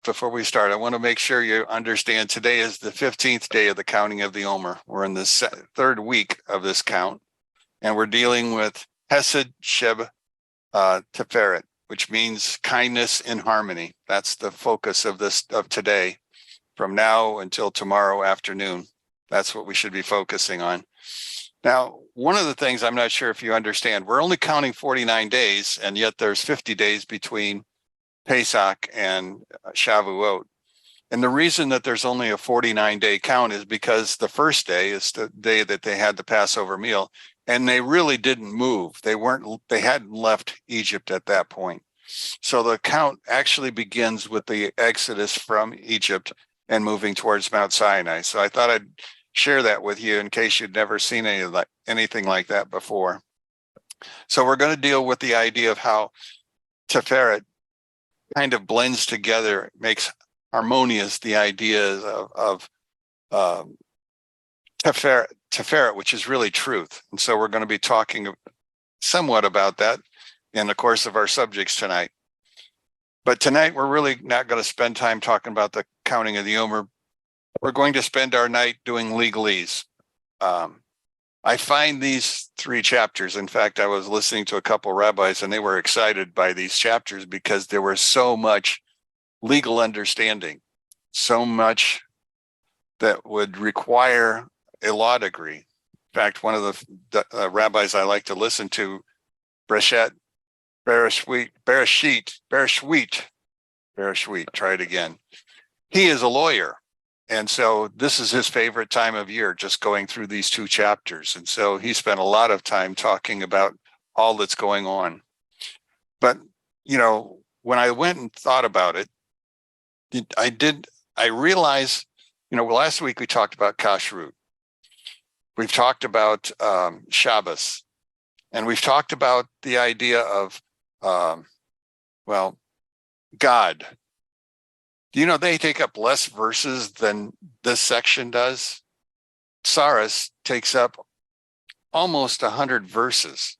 before we start, I want to make sure you understand today is the 15th day of the counting of the Omer. We're in the third week of this count, and we're dealing with Hesed Sheb Tiferet, which means kindness in harmony. That's the focus of today, from now until tomorrow afternoon. That's what we should be focusing on. Now, one of the things I'm not sure if you understand, we're only counting 49 days, and yet there's 50 days between Pesach and Shavuot. And the reason that there's only a 49-day count is because the first day is the day that they had the Passover meal, and they really didn't move. They hadn't left Egypt at that point. So the count actually begins with the exodus from Egypt and moving towards Mount Sinai. So I thought I'd share that with you in case you'd never seen anything like that before. So we're going to deal with the idea of how Tiferet kind of blends together, makes harmonious the ideas of Tiferet, which is really truth. And so we're going to be talking somewhat about that in the course of our subjects tonight. But tonight, we're really not going to spend time talking about the counting of the Omer. We're going to spend our night doing legalese. I find these 3 chapters. In fact, I was listening to a couple rabbis, and they were excited by these chapters because there was so much legal understanding, so much that would require a law degree. In fact, one of the rabbis I like to listen to, Bereshit, try it again. He is a lawyer. And so this is his favorite time of year, just going through these 2 chapters. And so he spent a lot of time talking about all that's going on. But, when I went and thought about it, I realized, last week we talked about kashrut. We've talked about Shabbos, and we've talked about the idea of, God. Do you know they take up less verses than this section does? Saras takes up almost 100 verses.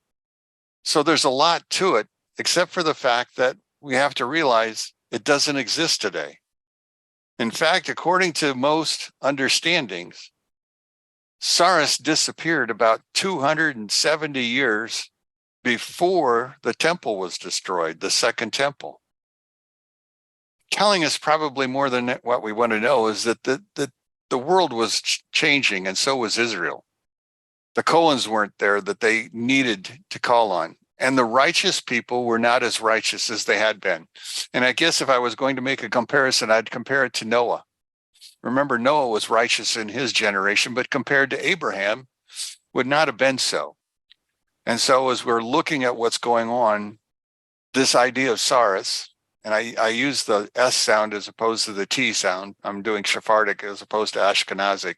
So there's a lot to it, except for the fact that we have to realize it doesn't exist today. In fact, according to most understandings, Saras disappeared about 270 years before the temple was destroyed, the second temple. Telling us probably more than what we want to know is that the world was changing, and so was Israel. The Cohens weren't there that they needed to call on, and the righteous people were not as righteous as they had been. And I guess if I was going to make a comparison, I'd compare it to Noah. Remember, Noah was righteous in his generation, but compared to Abraham, would not have been so. And so as we're looking at what's going on, this idea of Saras, and I use the S sound as opposed to the T sound. I'm doing Sephardic as opposed to Ashkenazic.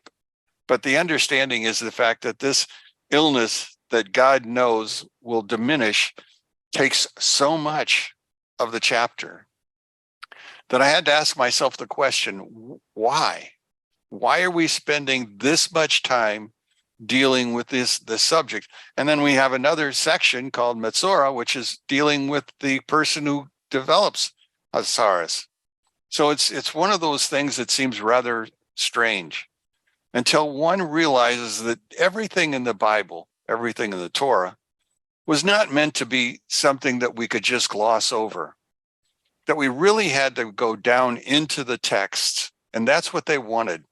But the understanding is the fact that this illness that God knows will diminish takes so much of the chapter that I had to ask myself the question, why? Why are we spending this much time dealing with this subject? And then we have another section called Metzora, which is dealing with the person who develops Saras. So it's one of those things that seems rather strange until one realizes that everything in the Bible, everything in the Torah, was not meant to be something that we could just gloss over, that we really had to go down into the text. And that's what they wanted.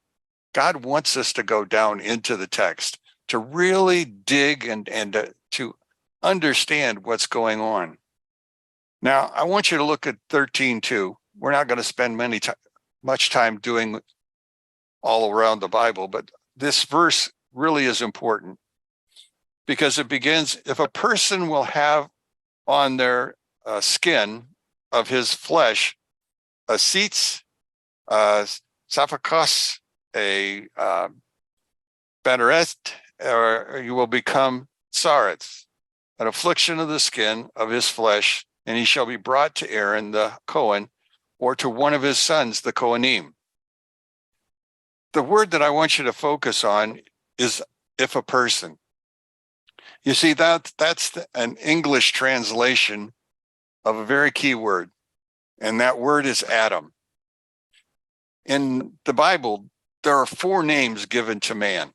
God wants us to go down into the text, to really dig and to understand what's going on. Now, I want you to look at 13:2. We're not going to spend much time doing all around the Bible, but this verse really is important because it begins, if a person will have on their skin of his flesh a seats, sapphakos, a banneret, or you will become sarets, an affliction of the skin of his flesh, and he shall be brought to Aaron the Cohen, or to one of his sons, the Kohanim. The word that I want you to focus on is if a person. You see, that's an English translation of a very key word, and that word is Adam. in the Bible, there are 4 names given to man.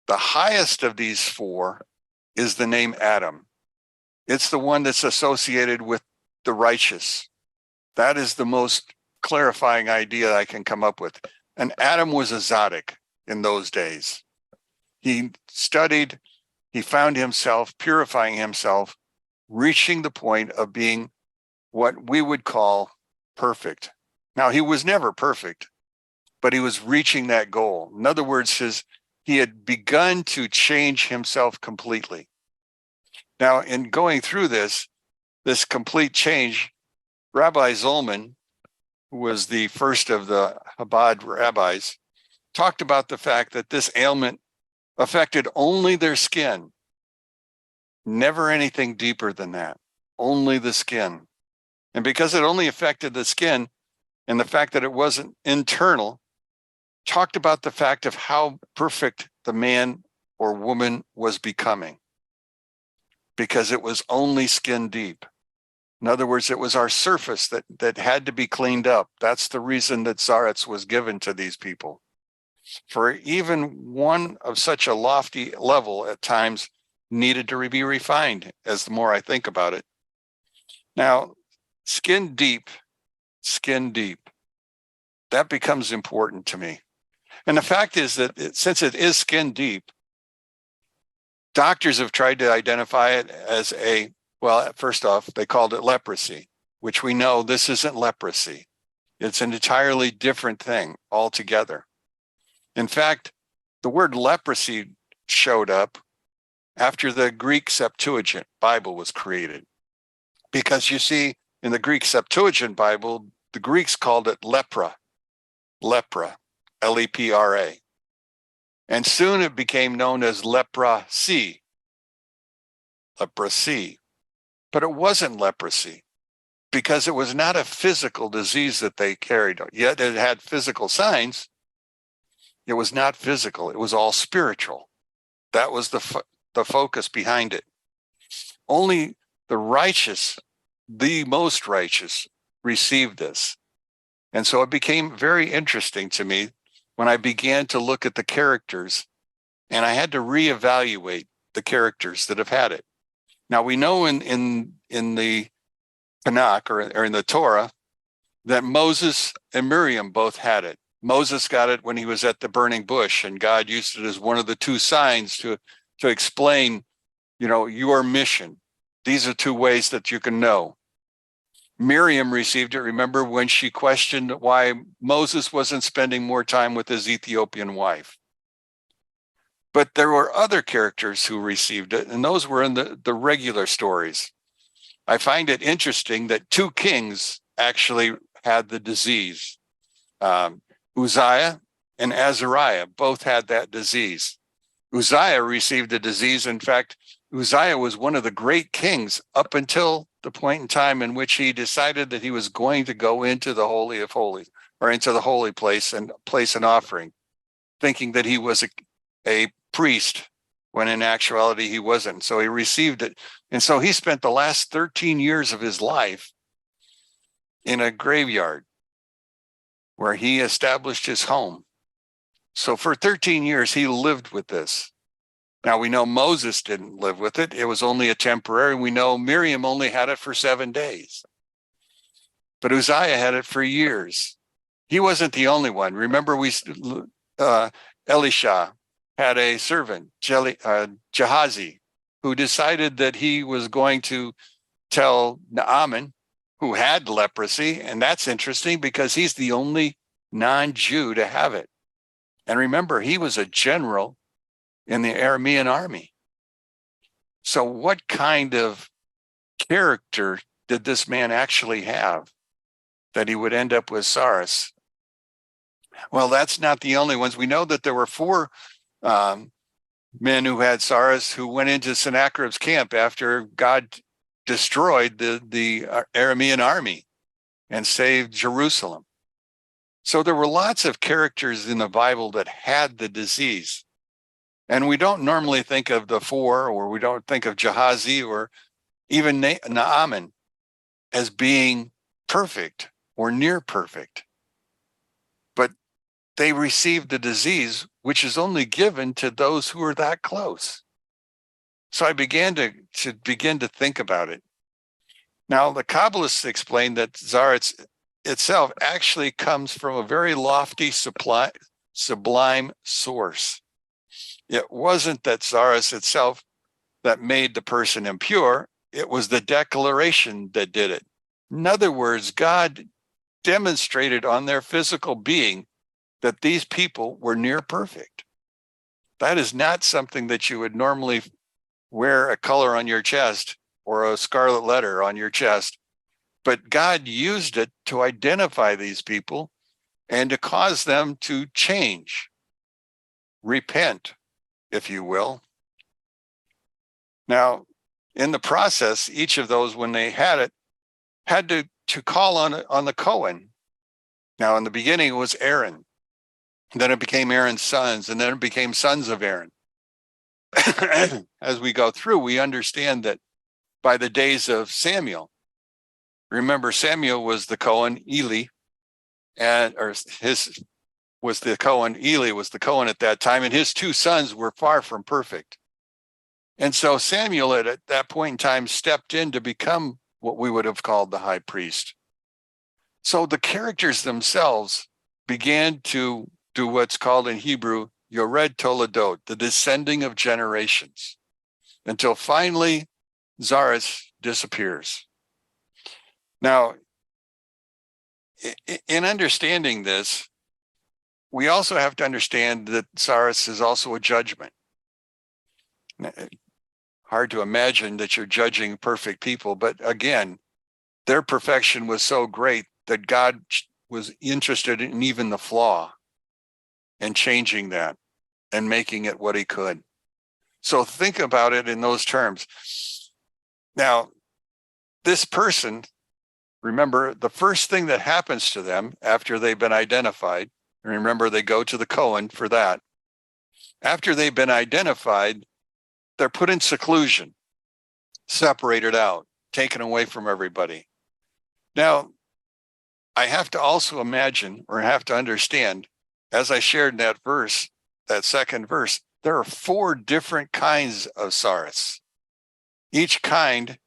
The highest of these 4 is the name Adam. It's the one that's associated with the righteous. That is the most clarifying idea I can come up with. And Adam was a Zadok in those days. He studied, he found himself purifying himself, reaching the point of being what we would call perfect. Now, he was never perfect, but he was reaching that goal. In other words, he had begun to change himself completely. Now, in going through this complete change, Rabbi Zolman, who was the first of the Chabad rabbis, talked about the fact that this ailment affected only their skin, never anything deeper than that, only the skin. And because it only affected the skin and the fact that it wasn't internal, talked about the fact of how perfect the man or woman was becoming, because it was only skin deep. In other words, it was our surface that had to be cleaned up. That's the reason that Zaretz was given to these people. For even one of such a lofty level at times needed to be refined, as the more I think about it. Now, skin deep, that becomes important to me. And the fact is that since it is skin deep, doctors have tried to identify it as well, first off, they called it leprosy, which we know this isn't leprosy. It's an entirely different thing altogether. In fact, the word leprosy showed up after the Greek Septuagint Bible was created. Because you see, in the Greek Septuagint Bible, the Greeks called it lepra, L-E-P-R-A. And soon it became known as leprosy. But it wasn't leprosy, because it was not a physical disease that they carried, yet it had physical signs. It was not physical, it was all spiritual. That was the focus behind it. Only the righteous, the most righteous, received this. And so it became very interesting to me when I began to look at the characters, and I had to reevaluate the characters that have had it. Now, we know in the Tanakh or in the Torah that Moses and Miriam both had it. Moses got it when he was at the burning bush, and God used it as one of the 2 signs to explain, your mission. These are 2 ways that you can know. Miriam received it, remember, when she questioned why Moses wasn't spending more time with his Ethiopian wife. But there were other characters who received it, and those were in the regular stories. I find it interesting that 2 kings actually had the disease. Uzziah and Azariah both had that disease. Uzziah received the disease. In fact, Uzziah was one of the great kings up until the point in time in which he decided that he was going to go into the Holy of Holies, or into the holy place, and place an offering, thinking that he was a priest, when in actuality he wasn't. So he received it. And so he spent the last 13 years of his life in a graveyard where he established his home. So for 13 years, he lived with this. Now, we know Moses didn't live with it. It was only a temporary. We know Miriam only had it for 7 days. But Uzziah had it for years. He wasn't the only one. Remember, Elisha had a servant, Gehazi, who decided that he was going to tell Naaman, who had leprosy. And that's interesting because he's the only non-Jew to have it. And remember, he was a general in the Aramean army. So what kind of character did this man actually have that he would end up with SARS? Well, that's not the only ones. We know that there were 4 men who had SARS who went into Sennacherib's camp after God destroyed the Aramean army and saved Jerusalem. So there were lots of characters in the Bible that had the disease. And we don't normally think of the 4, or we don't think of Gehazi or even Naaman as being perfect or near perfect. they received the disease, which is only given to those who are that close. So I began to think about it. Now, the Kabbalists explain that Zaretz itself actually comes from a very lofty, sublime source. It wasn't that Zaretz itself that made the person impure. It was the declaration that did it. In other words, God demonstrated on their physical being that these people were near perfect. That is not something that you would normally wear a color on your chest or a scarlet letter on your chest. But God used it to identify these people and to cause them to change, repent, if you will. Now, in the process, each of those, when they had it, had to call on the Cohen. Now, in the beginning, it was Aaron. Then it became Aaron's sons, and then it became sons of Aaron. As we go through, we understand that by the days of Samuel, remember Samuel was the Cohen, Eli, was the Cohen, Eli was the Cohen at that time, and his two sons were far from perfect. And so Samuel at that point in time stepped in to become what we would have called the high priest. So the characters themselves began to do what's called in Hebrew, Yored Toledot, the descending of generations, until finally Zaretz disappears. Now, in understanding this, we also have to understand that Zaretz is also a judgment. Hard to imagine that you're judging perfect people, but again, their perfection was so great that God was interested in even the flaw and changing that and making it what he could. So think about it in those terms. Now, this person, remember, the first thing that happens to them after they've been identified, remember they go to the Cohen for that. After they've been identified, they're put in seclusion, separated out, taken away from everybody. Now, I have to also imagine, or have to understand, as I shared in that verse, that second verse, there are 4 different kinds of Zaretz. Each kind,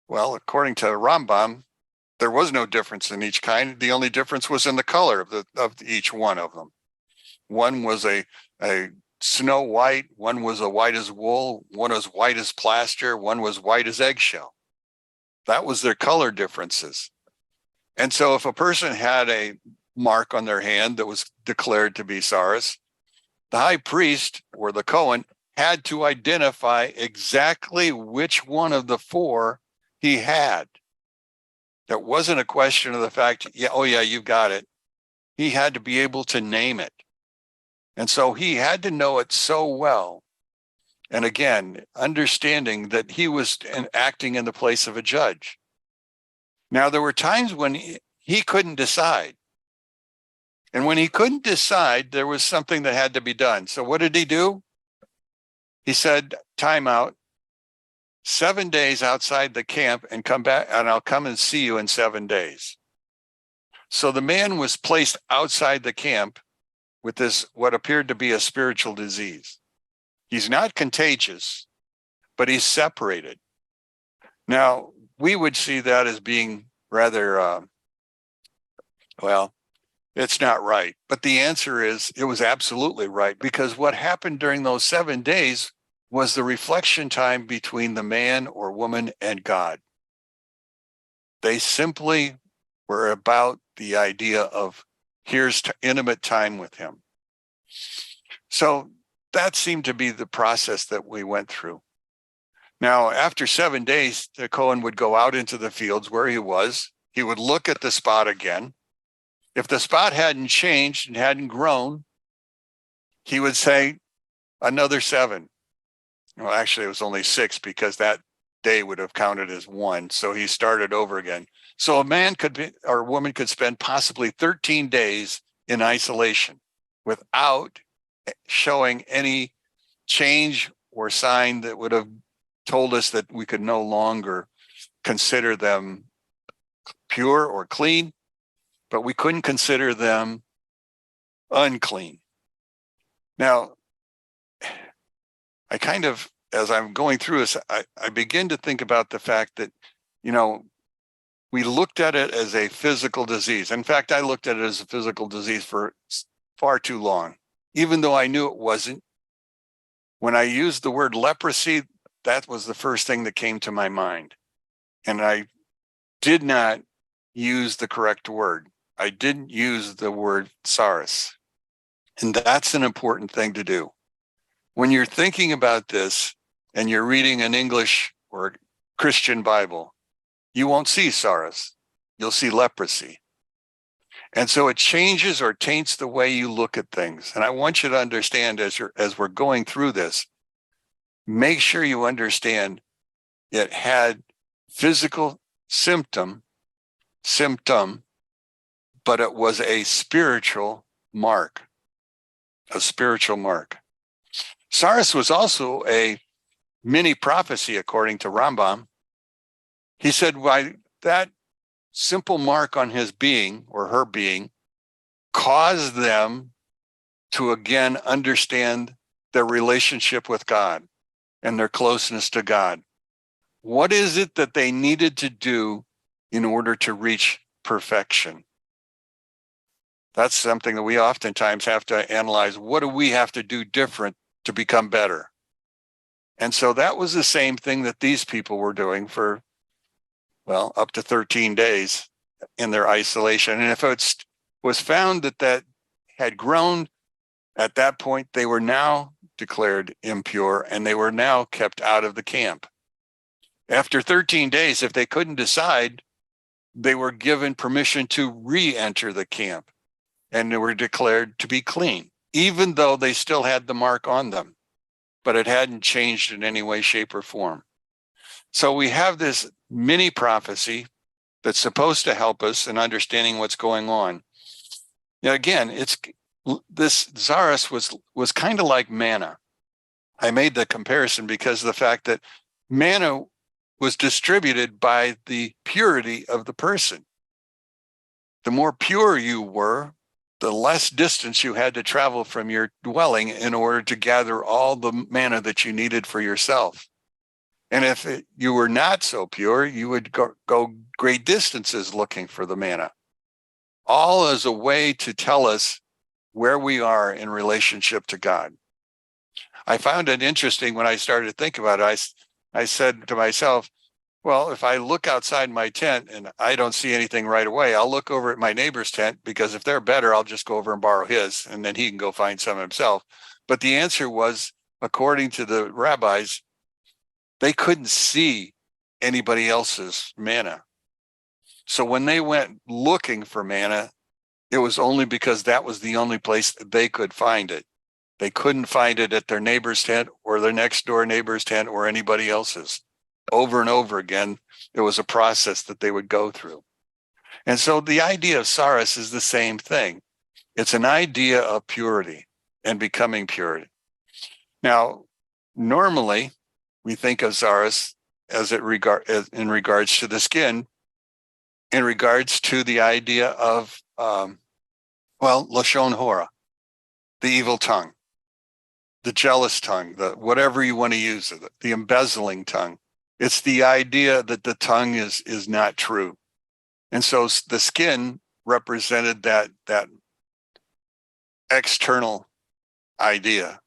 well, according to Rambam, there was no difference in each kind. The only difference was in the color of each one of them. One was a snow white, one was a white as wool, one was white as plaster, one was white as eggshell. That was their color differences. And so if a person had a mark on their hand that was declared to be Zaretz, the high priest or the Cohen had to identify exactly which one of the 4 he had. That wasn't a question of the fact, yeah, oh yeah, you got it. He had to be able to name it. And so he had to know it so well. And again, understanding that he was acting in the place of a judge. Now, there were times when he couldn't decide. And when he couldn't decide, there was something that had to be done. So what did he do? He said, time out, 7 days outside the camp and come back, and I'll come and see you in 7 days. So the man was placed outside the camp with this, what appeared to be a spiritual disease. He's not contagious, but he's separated. Now, we would see that as being rather, well, it's not right. But the answer is it was absolutely right, because what happened during those 7 days was the reflection time between the man or woman and God. They simply were about the idea of here's intimate time with him. So that seemed to be the process that we went through. Now, after 7 days, the Cohen would go out into the fields where he was. He would look at the spot again. If the spot hadn't changed and hadn't grown, he would say another 7. Well, actually, it was only 6 because that day would have counted as 1. So he started over again. So a man could be, or a woman could spend possibly 13 days in isolation without showing any change or sign that would have told us that we could no longer consider them pure or clean, but we couldn't consider them unclean. Now, I kind of, as I'm going through this, I begin to think about the fact that, we looked at it as a physical disease. In fact, I looked at it as a physical disease for far too long, even though I knew it wasn't. When I used the word leprosy, that was the first thing that came to my mind. And I did not use the correct word. I didn't use the word saris. And that's an important thing to do. When you're thinking about this and you're reading an English or Christian Bible, you won't see saris. You'll see leprosy. And so it changes or taints the way you look at things. And I want you to understand as we're going through this, make sure you understand it had physical symptom, but it was a spiritual mark. A spiritual mark. Saris was also a mini prophecy, according to Rambam. He said, why that simple mark on his being or her being caused them to again understand their relationship with God and their closeness to God. What is it that they needed to do in order to reach perfection? That's something that we oftentimes have to analyze. What do we have to do different to become better? And so that was the same thing that these people were doing for, well, up to 13 days in their isolation. And if it was found that that had grown, at that point, they were now declared impure and they were now kept out of the camp. After 13 days, if they couldn't decide, they were given permission to re-enter the camp and they were declared to be clean, even though they still had the mark on them, but it hadn't changed in any way, shape, or form. So we have this mini prophecy that's supposed to help us in understanding what's going on. Now, again, this Saris was kind of like manna. I made the comparison because of the fact that manna was distributed by the purity of the person. The more pure you were, the less distance you had to travel from your dwelling in order to gather all the manna that you needed for yourself. And if you were not so pure, you would go great distances looking for the manna. All as a way to tell us where we are in relationship to God. I found it interesting when I started to think about it. I said to myself, well, if I look outside my tent and I don't see anything right away, I'll look over at my neighbor's tent, because if they're better, I'll just go over and borrow his, and then he can go find some himself. But the answer was, according to the rabbis, they couldn't see anybody else's manna. So when they went looking for manna, it was only because that was the only place they could find it. They couldn't find it at their neighbor's tent or their next door neighbor's tent or anybody else's. Over and over again, it was a process that they would go through. And so the idea of saris is the same thing. It's an idea of purity and becoming purity. Now, normally we think of saris as in regards to the skin, in regards to the idea of, lashon hora, the evil tongue, the jealous tongue, the whatever you want to use, the embezzling tongue. It's the idea that the tongue is not true. And so the skin represented that external idea.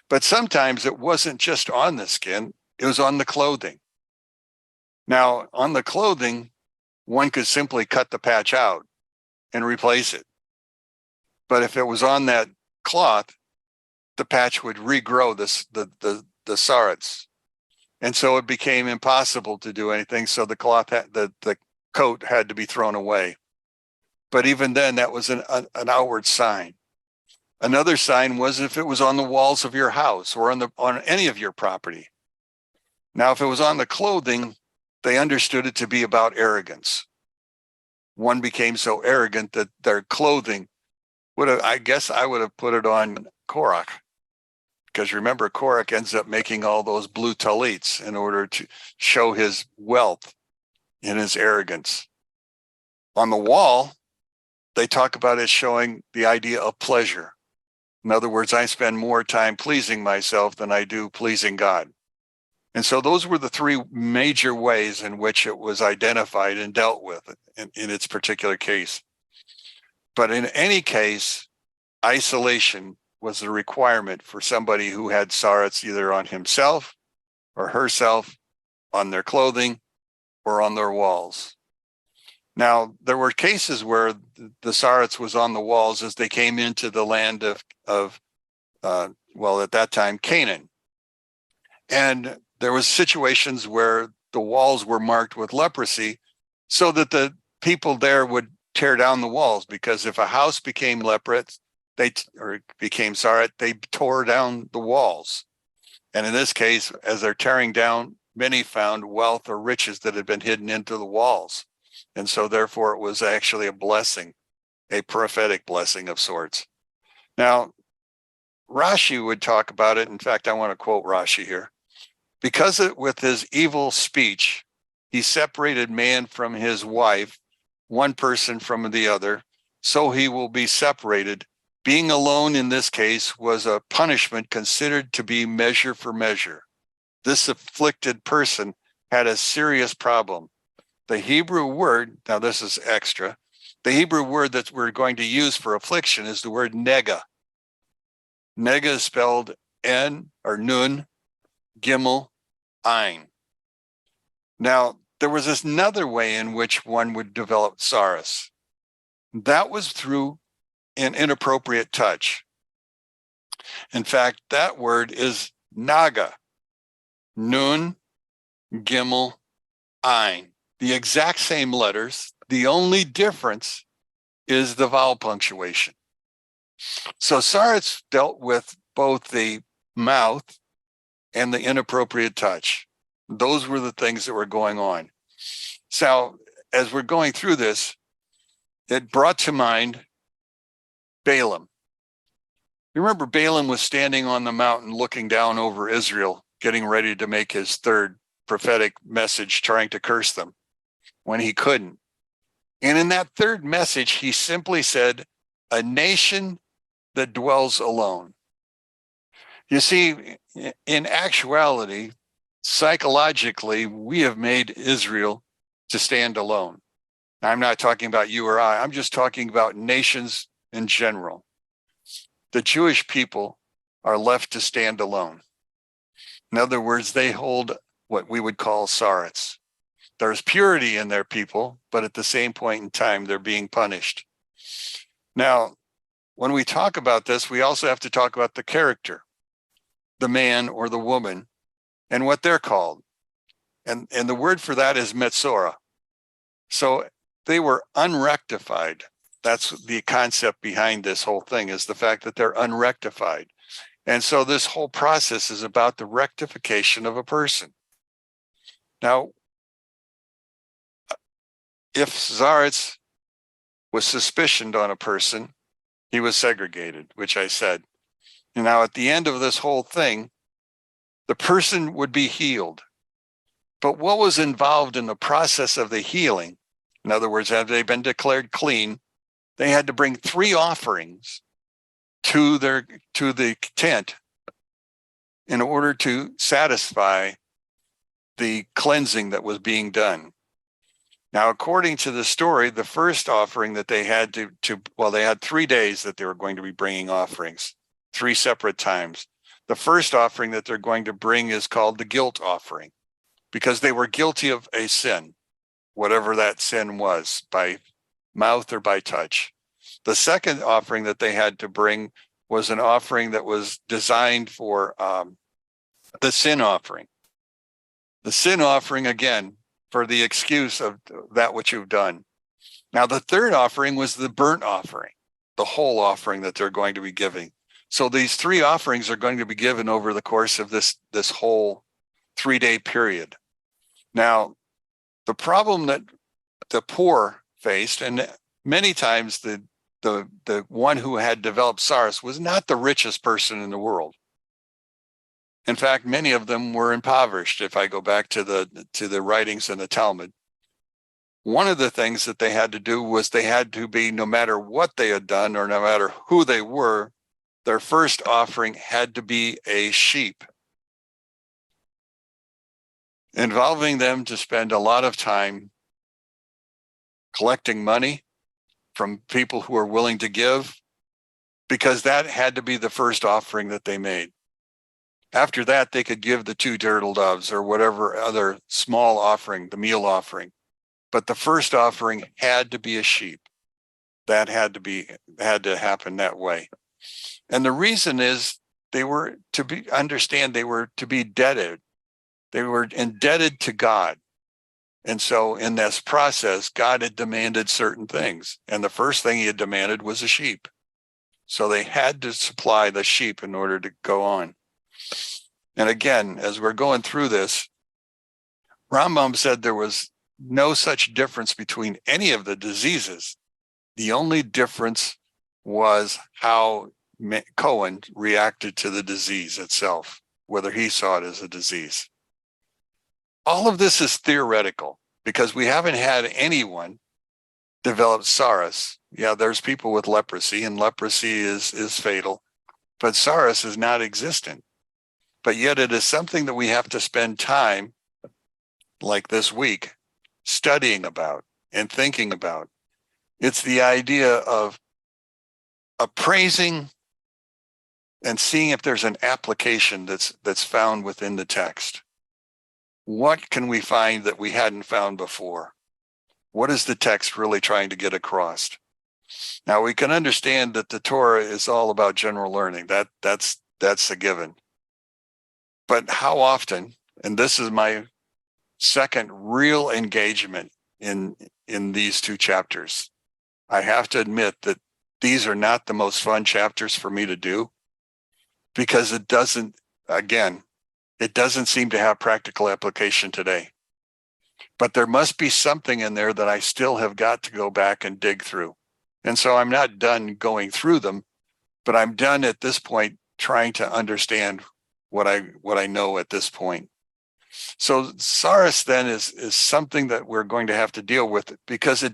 But sometimes it wasn't just on the skin, it was on the clothing. Now, on the clothing, one could simply cut the patch out and replace it. But if it was on that cloth, the patch would regrow the sarits. And so it became impossible to do anything. So the the coat had to be thrown away. But even then, that was an outward sign. Another sign was if it was on the walls of your house or on any of your property. Now, if it was on the clothing, they understood it to be about arrogance. One became so arrogant that their clothing I guess I would have put it on Korach. Because remember, Korach ends up making all those blue talits in order to show his wealth and his arrogance. On the wall, they talk about it showing the idea of pleasure. In other words, I spend more time pleasing myself than I do pleasing God. And so those were the three major ways in which it was identified and dealt with in its particular case. But in any case, isolation was the requirement for somebody who had Sarets either on himself or herself, on their clothing, or on their walls. Now, there were cases where the Sarets was on the walls as they came into the land of at that time, Canaan. And there was situations where the walls were marked with leprosy so that the people there would tear down the walls, because if a house became leprous, or became Saret, they tore down the walls. And in this case, as they're tearing down, many found wealth or riches that had been hidden into the walls. And so therefore it was actually a blessing, a prophetic blessing of sorts. Now, Rashi would talk about it. In fact, I want to quote Rashi here. Because with his evil speech, he separated man from his wife, one person from the other, so he will be separated. Being alone in this case was a punishment considered to be measure for measure. This afflicted person had a serious problem. The Hebrew word, now this is extra, the Hebrew word that we're going to use for affliction is the word nega. Nega is spelled N or Nun, Gimel, Ein. Now, there was this another way in which one would develop Saras. That was through an inappropriate touch. In fact, that word is Naga. Nun, Gimel, Ein. The exact same letters. The only difference is the vowel punctuation. So Sarets dealt with both the mouth and the inappropriate touch. Those were the things that were going on. So as we're going through this, it brought to mind Balaam. You remember Balaam was standing on the mountain looking down over Israel, getting ready to make his third prophetic message, trying to curse them when he couldn't. And in that third message, he simply said, a nation that dwells alone. You see, in actuality, psychologically, we have made Israel to stand alone. I'm not talking about you or I. I'm just talking about nations in general. The Jewish people are left to stand alone. In other words, they hold what we would call Sarets. There's purity in their people, but at the same point in time, they're being punished. Now, when we talk about this, we also have to talk about the character, the man or the woman, and what they're called. And the word for that is Metzora. So they were unrectified. That's the concept behind this whole thing, is the fact that they're unrectified. And so this whole process is about the rectification of a person. Now, if Sarets was suspicioned on a person, he was segregated, which I said. And now at the end of this whole thing, the person would be healed. But what was involved in the process of the healing? In other words, have they been declared clean? They had to bring 3 offerings to the tent in order to satisfy the cleansing that was being done. Now, according to the story, the first offering that they had they had 3 days that they were going to be bringing offerings, 3 separate times. The first offering that they're going to bring is called the guilt offering, because they were guilty of a sin, whatever that sin was, by mouth or by touch. The second offering that they had to bring was an offering that was designed for the sin offering. The sin offering, again, for the excuse of that which you've done. Now, the third offering was the burnt offering, the whole offering that they're going to be giving. So these 3 offerings are going to be given over the course of this whole 3-day period. Now, the problem that the poor faced, and many times the one who had developed Saras was not the richest person in the world. In fact, many of them were impoverished. If I go back to the writings in the Talmud, one of the things that they had to do was they had to be, no matter what they had done or no matter who they were, their first offering had to be a sheep, involving them to spend a lot of time collecting money from people who are willing to give, because that had to be the first offering that they made. After that, they could give the 2 turtle doves or whatever other small offering, the meal offering. But the first offering had to be a sheep. That had to happen that way. And the reason is they were to be indebted. They were indebted to God. And so in this process, God had demanded certain things. And the first thing he had demanded was a sheep. So they had to supply the sheep in order to go on. And again, as we're going through this, Rambam said there was no such difference between any of the diseases. The only difference was how Cohen reacted to the disease itself, whether he saw it as a disease. All of this is theoretical because we haven't had anyone develop SARS. Yeah, there's people with leprosy, and leprosy is fatal, but SARS is not existent. But yet it is something that we have to spend time, like this week, studying about and thinking about. It's the idea of appraising and seeing if there's an application that's found within the text. What can we find that we hadn't found before? What is the text really trying to get across? Now, we can understand that the Torah is all about general learning. That's a given. But how often, and this is my second real engagement in these 2 chapters, I have to admit that these are not the most fun chapters for me to do, because it doesn't seem to have practical application today. But there must be something in there that I still have got to go back and dig through. And so I'm not done going through them, but I'm done at this point trying to understand what I know at this point. So SARS then is something that we're going to have to deal with, because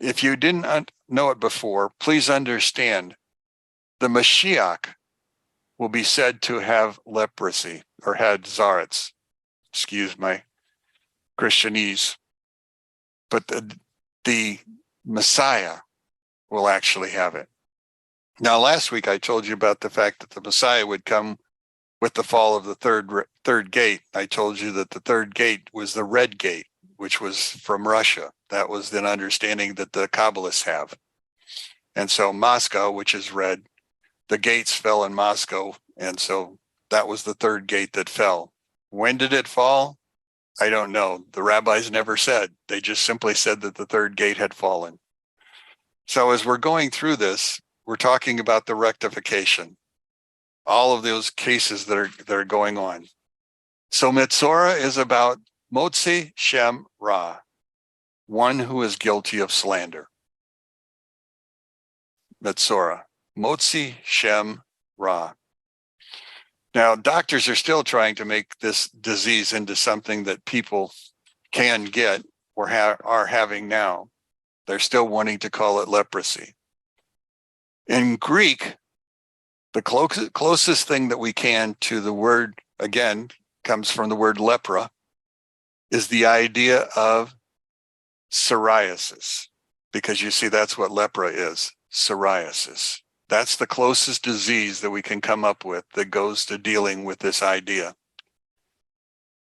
if you didn't know it before, please understand the Mashiach will be said to have leprosy or had Zaretz. Excuse my Christianese. But the Messiah will actually have it. Now, last week I told you about the fact that the Messiah would come with the fall of the third gate. I told you that the third gate was the red gate, which was from Russia. That was an understanding that the Kabbalists have. And so Moscow, which is red, the gates fell in Moscow. And so that was the third gate that fell. When did it fall? I don't know. The rabbis never said. They just simply said that the third gate had fallen. So as we're going through this, we're talking about the rectification, all of those cases that are going on. So Metzora is about Motzi Shem Ra, one who is guilty of slander. Metzora, Motzi Shem Ra. Now, doctors are still trying to make this disease into something that people can get or are having now. They're still wanting to call it leprosy. In Greek, the closest thing that we can to the word, again, comes from the word lepra, is the idea of psoriasis, because you see that's what lepra is, psoriasis. That's the closest disease that we can come up with that goes to dealing with this idea.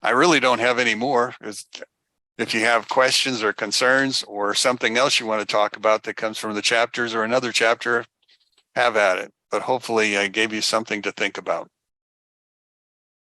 I really don't have any more. If you have questions or concerns or something else you want to talk about that comes from the chapters or another chapter, have at it. But hopefully I gave you something to think about.